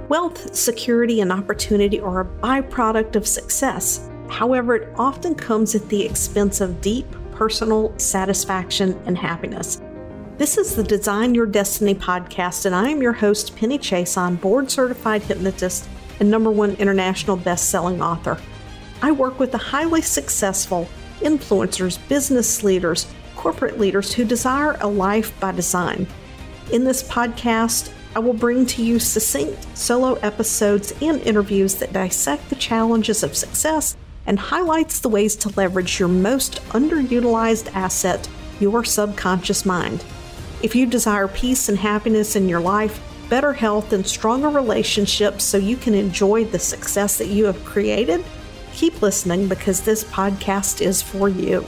Wealth, security, and opportunity are a byproduct of success. However, it often comes at the expense of deep personal satisfaction and happiness. This is the Design Your Destiny podcast, and I am your host, Penny Chason, board-certified hypnotist and #1 international best-selling author. I work with the highly successful influencers, business leaders, corporate leaders who desire a life by design. In this podcast, I will bring to you succinct solo episodes and interviews that dissect the challenges of success and highlights the ways to leverage your most underutilized asset, your subconscious mind. If you desire peace and happiness in your life, better health, and stronger relationships so you can enjoy the success that you have created, keep listening because this podcast is for you.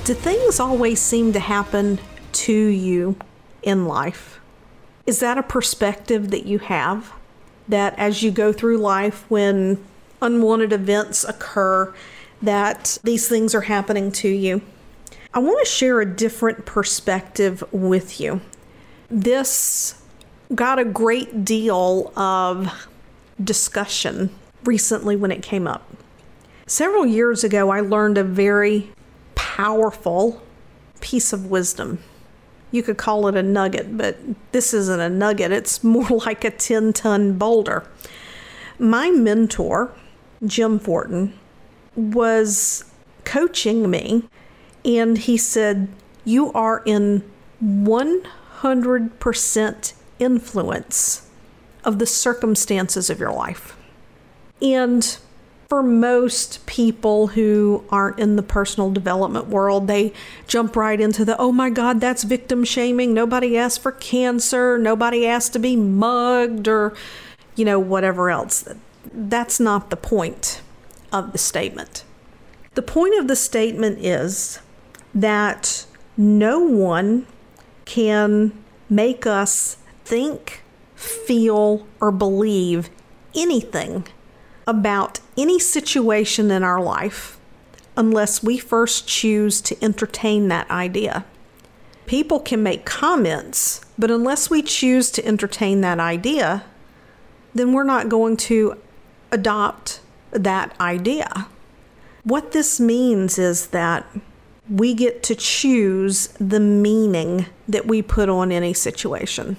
Do things always seem to happen to you in life? Is that a perspective that you have? That as you go through life, when unwanted events occur, that these things are happening to you? I want to share a different perspective with you. This got a great deal of discussion recently when it came up. Several years ago, I learned a very powerful piece of wisdom. You could call it a nugget, but this isn't a nugget. It's more like a 10-ton boulder. My mentor, Jim Forton, was coaching me, and he said, "You are in 100% influence of the circumstances of your life." And for most people who aren't in the personal development world, they jump right into the, oh my God, that's victim shaming. Nobody asked for cancer. Nobody asked to be mugged or, whatever else. That's not the point of the statement. The point of the statement is that no one can make us think, feel, or believe anything about any situation in our life unless we first choose to entertain that idea. People can make comments, but unless we choose to entertain that idea, then we're not going to adopt that idea. What this means is that we get to choose the meaning that we put on any situation.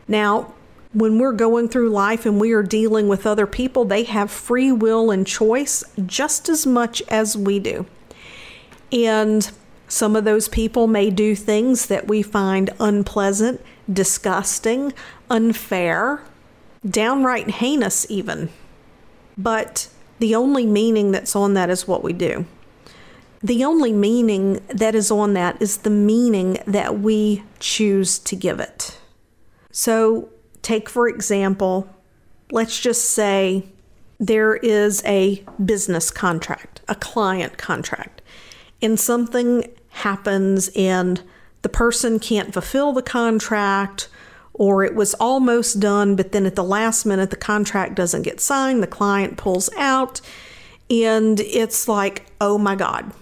Now, when we're going through life and we are dealing with other people, they have free will and choice just as much as we do. And some of those people may do things that we find unpleasant, disgusting, unfair, downright heinous even. But the only meaning that's on that is what we do. The only meaning that is on that is the meaning that we choose to give it. So, take, for example, let's just say there is a business contract, a client contract, and something happens and the person can't fulfill the contract, or it was almost done, but then at the last minute, the contract doesn't get signed, the client pulls out, and it's like, oh my God,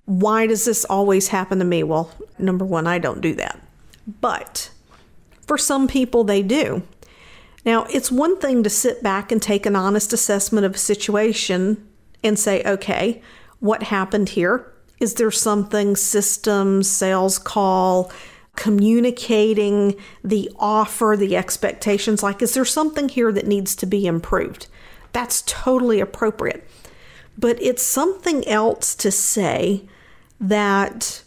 why does this always happen to me? Well, number one, I don't do that. But for some people, they do. Now, it's one thing to sit back and take an honest assessment of a situation and say, okay, what happened here? Is there something, systems, sales call, communicating the offer, the expectations? Like, is there something here that needs to be improved? That's totally appropriate. But it's something else to say that,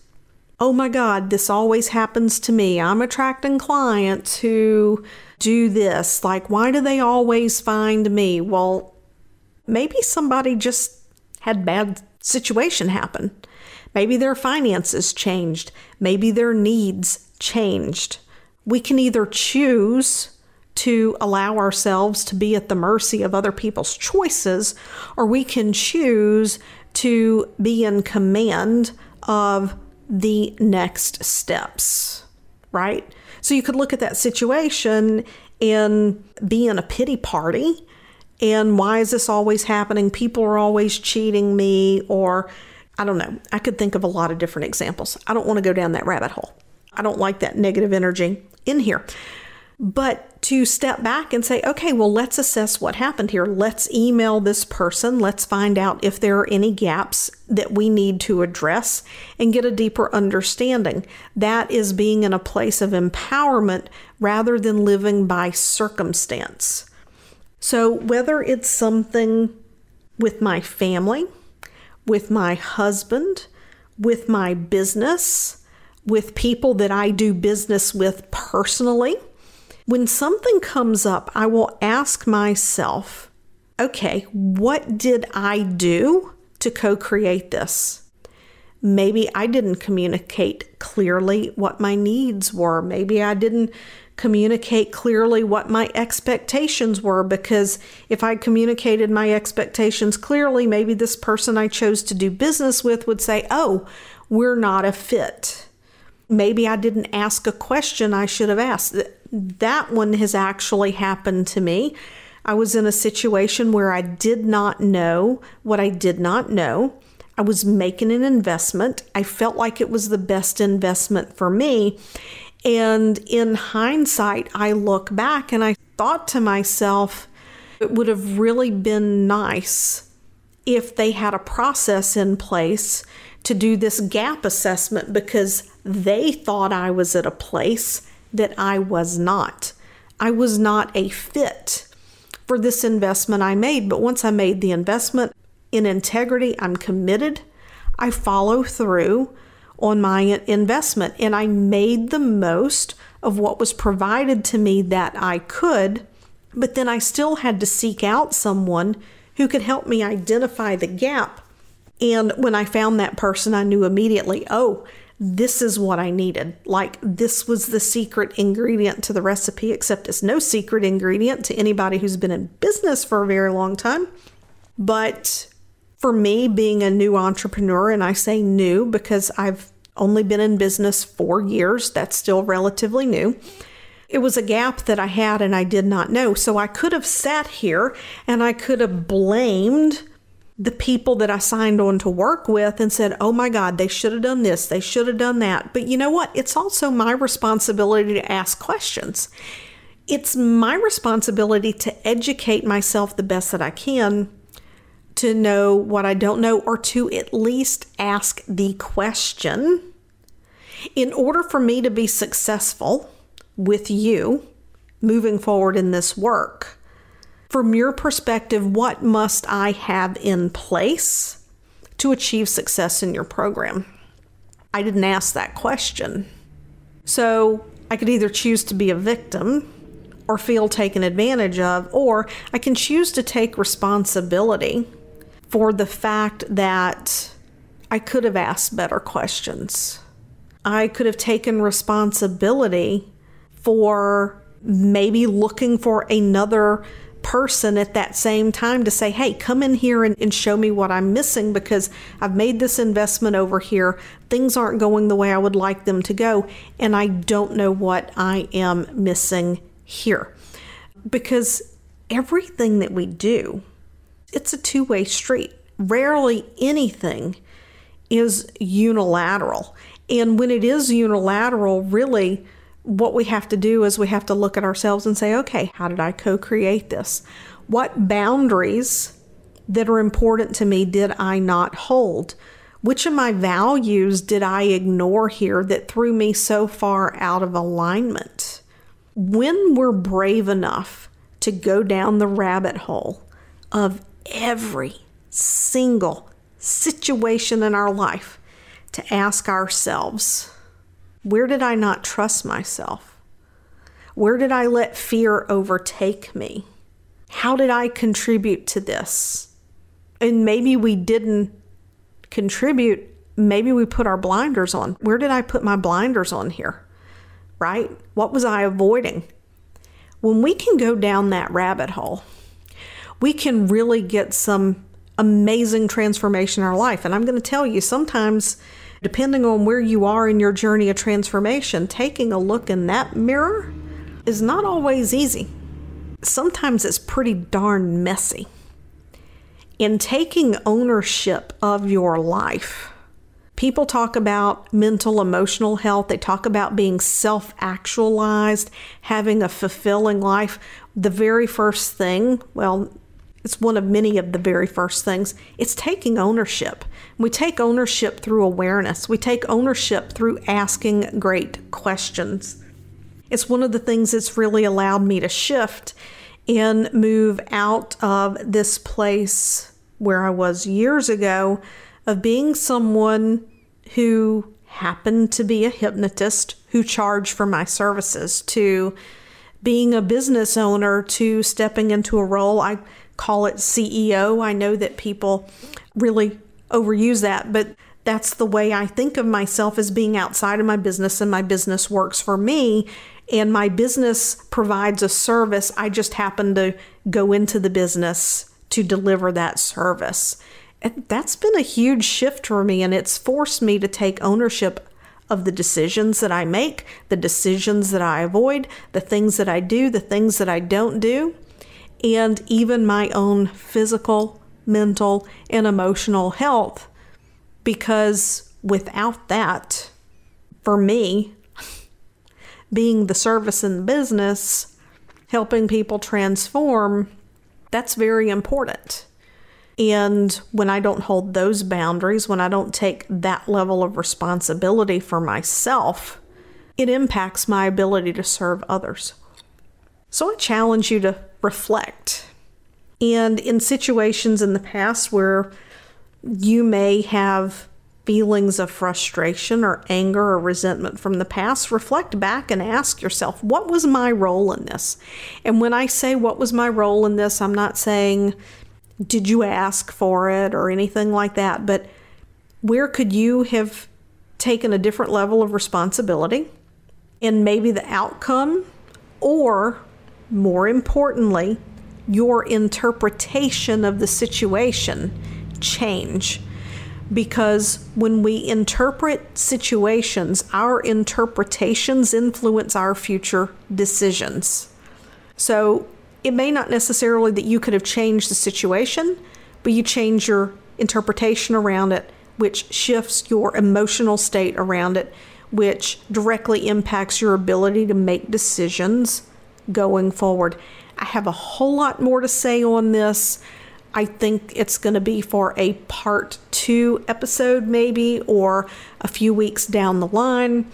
oh my God, this always happens to me. I'm attracting clients who do this. Like, why do they always find me? Well, maybe somebody just had bad situation happen. Maybe their finances changed. Maybe their needs changed. We can either choose to allow ourselves to be at the mercy of other people's choices, or we can choose to be in command of the next steps, right? So you could look at that situation and be in a pity party. And why is this always happening? People are always cheating me, or I don't know. I could think of a lot of different examples. I don't want to go down that rabbit hole. I don't like that negative energy in here. But to step back and say, okay, well, let's assess what happened here. Let's email this person. Let's find out if there are any gaps that we need to address and get a deeper understanding. That is being in a place of empowerment rather than living by circumstance. So whether it's something with my family, with my husband, with my business, with people that I do business with personally, when something comes up, I will ask myself, okay, what did I do to co-create this? Maybe I didn't communicate clearly what my needs were. Maybe I didn't communicate clearly what my expectations were, because if I communicated my expectations clearly, maybe this person I chose to do business with would say, oh, we're not a fit. Maybe I didn't ask a question I should have asked. That one has actually happened to me. I was in a situation where I did not know what I did not know. I was making an investment. I felt like it was the best investment for me. And in hindsight, I look back and I thought to myself, it would have really been nice if they had a process in place to do this gap assessment, because they thought I was at a place that I was not. I was not a fit for this investment I made. But once I made the investment in integrity, I'm committed. I follow through on my investment, and I made the most of what was provided to me that I could. But then I still had to seek out someone who could help me identify the gap. And when I found that person, I knew immediately, oh, this is what I needed. Like, this was the secret ingredient to the recipe, except it's no secret ingredient to anybody who's been in business for a very long time. But for me, being a new entrepreneur, and I say new because I've only been in business 4 years, that's still relatively new. It was a gap that I had and I did not know. So I could have sat here and I could have blamed the people that I signed on to work with and said, oh my God, they should have done this, they should have done that. But you know what? It's also my responsibility to ask questions. It's my responsibility to educate myself the best that I can, to know what I don't know, or to at least ask the question. In order for me to be successful with you moving forward in this work, from your perspective, what must I have in place to achieve success in your program? I didn't ask that question. So I could either choose to be a victim or feel taken advantage of, or I can choose to take responsibility for the fact that I could have asked better questions. I could have taken responsibility for maybe looking for another person at that same time to say, hey, come in here and show me what I'm missing, because I've made this investment over here. Things aren't going the way I would like them to go, and I don't know what I am missing here. Because everything that we do, it's a two-way street. Rarely anything is unilateral. And when it is unilateral, really, what we have to do is we have to look at ourselves and say, okay, how did I co-create this? What boundaries that are important to me did I not hold? Which of my values did I ignore here that threw me so far out of alignment? When we're brave enough to go down the rabbit hole of every single situation in our life, to ask ourselves, where did I not trust myself? Where did I let fear overtake me? How did I contribute to this? And maybe we didn't contribute. Maybe we put our blinders on. Where did I put my blinders on here? Right? What was I avoiding? When we can go down that rabbit hole, we can really get some amazing transformation in our life. And I'm going to tell you, sometimes, depending on where you are in your journey of transformation, taking a look in that mirror is not always easy. Sometimes it's pretty darn messy. In taking ownership of your life, People talk about mental, emotional health. They talk about being self-actualized, having a fulfilling life. The very first thing, well, it's one of many of the very first things, it's taking ownership. We take ownership through awareness. We take ownership through asking great questions. It's one of the things that's really allowed me to shift and move out of this place where I was years ago of being someone who happened to be a hypnotist who charged for my services, to being a business owner, to stepping into a role. I call it CEO. I know that people really overuse that, but that's the way I think of myself, as being outside of my business, and my business works for me, and my business provides a service. I just happen to go into the business to deliver that service. And that's been a huge shift for me, and it's forced me to take ownership of the decisions that I make, the decisions that I avoid, the things that I do, the things that I don't do, and even my own physical, mental, and emotional health. Because without that, for me, being the service in the business, helping people transform, that's very important. And when I don't hold those boundaries, when I don't take that level of responsibility for myself, it impacts my ability to serve others. So I challenge you to reflect. And in situations in the past where you may have feelings of frustration or anger or resentment from the past, reflect back and ask yourself, what was my role in this? And when I say what was my role in this, I'm not saying, did you ask for it or anything like that, but where could you have taken a different level of responsibility, and maybe the outcome, or more importantly, your interpretation of the situation change? Because when we interpret situations, our interpretations influence our future decisions. So it may not necessarily that you could have changed the situation, but you change your interpretation around it, which shifts your emotional state around it, which directly impacts your ability to make decisions going forward. I have a whole lot more to say on this. I think it's going to be for a part 2 episode maybe, or a few weeks down the line.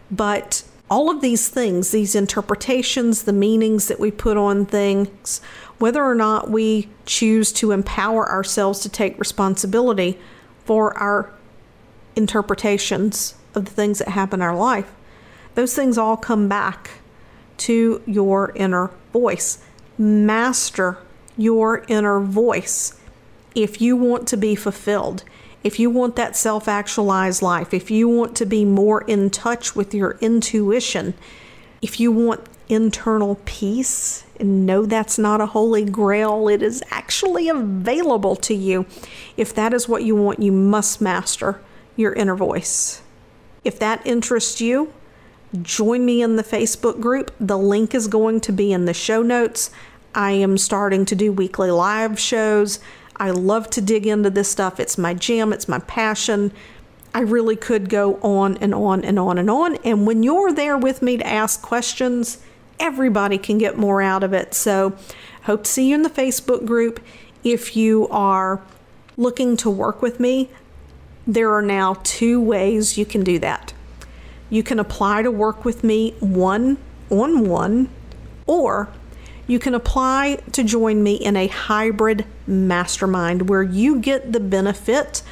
But all of these things, these interpretations, the meanings that we put on things, whether or not we choose to empower ourselves to take responsibility for our interpretations of the things that happen in our life, those things all come back to your inner voice. Master your inner voice. If you want to be fulfilled, if you want that self-actualized life, if you want to be more in touch with your intuition, if you want internal peace, and no, that's not a holy grail, it is actually available to you. If that is what you want, you must master your inner voice. If that interests you, join me in the Facebook group. The link is going to be in the show notes. I am starting to do weekly live shows. I love to dig into this stuff. It's my jam. It's my passion. I really could go on and on and on and on. And when you're there with me to ask questions, everybody can get more out of it. So hope to see you in the Facebook group. If you are looking to work with me, there are now 2 ways you can do that. You can apply to work with me one-on-one, or you can apply to join me in a hybrid mastermind where you get the benefit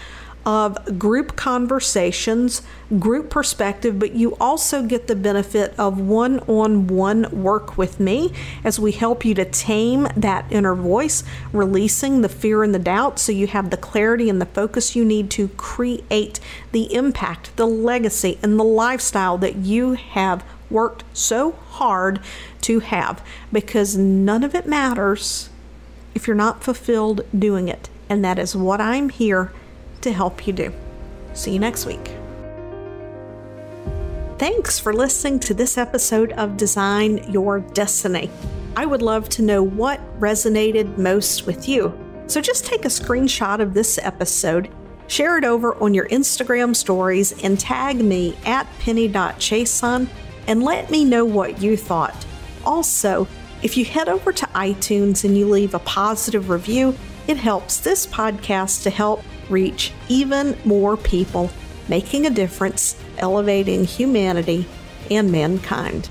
of group conversations, group perspective, but you also get the benefit of one-on-one work with me as we help you to tame that inner voice, releasing the fear and the doubt so you have the clarity and the focus you need to create the impact, the legacy, and the lifestyle that you have worked so hard to have, because none of it matters if you're not fulfilled doing it. And that is what I'm here to help you do. See you next week. Thanks for listening to this episode of Design Your Destiny. I would love to know what resonated most with you. So just take a screenshot of this episode Share it over on your Instagram stories and tag me at penny.chason and let me know what you thought. Also, if you head over to iTunes and you leave a positive review, it helps this podcast to help reach even more people, making a difference, elevating humanity and mankind.